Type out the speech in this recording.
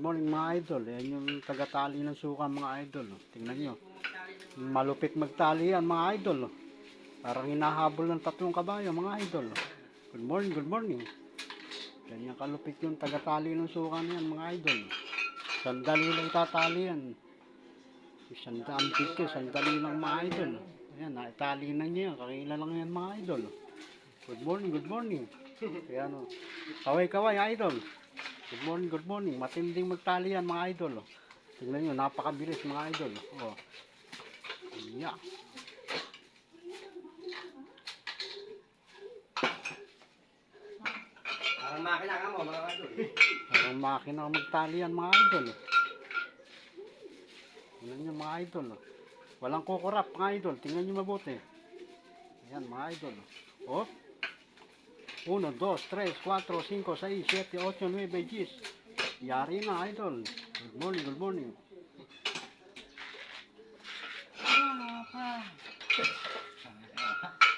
morning mga idol. Yan yung tagatali ng suka mga idol. Tingnan nyo. Malupit magtali yan mga idol. Parang hinahabol ng 3 kabayo mga idol. Good morning, good morning. Ganyan kalupit yung tagatali ng suka niyan mga idol. Sandali lang itatali yan. Sandali lang mga idol. Ayan, naitali na niya. Kakila lang yan mga idol. Good morning, good morning. Kaya ano, kaway-kaway idol. Good morning, good morning. Matinding magtali yan mga idol. Tingnan nyo, napakabilis mga idol. Oh. Yeah. Parang makina ka mo mga idol. Parang makina magtali yan mga idol. Tingnan nyo mga idol. Walang kukurap mga idol. Tingnan nyo mabuti. Ayan mga idol. Oh. 1, 2, 3, 4, 5, 6, 7, 8, 9, 10. Yari na idol. Good morning, good morning.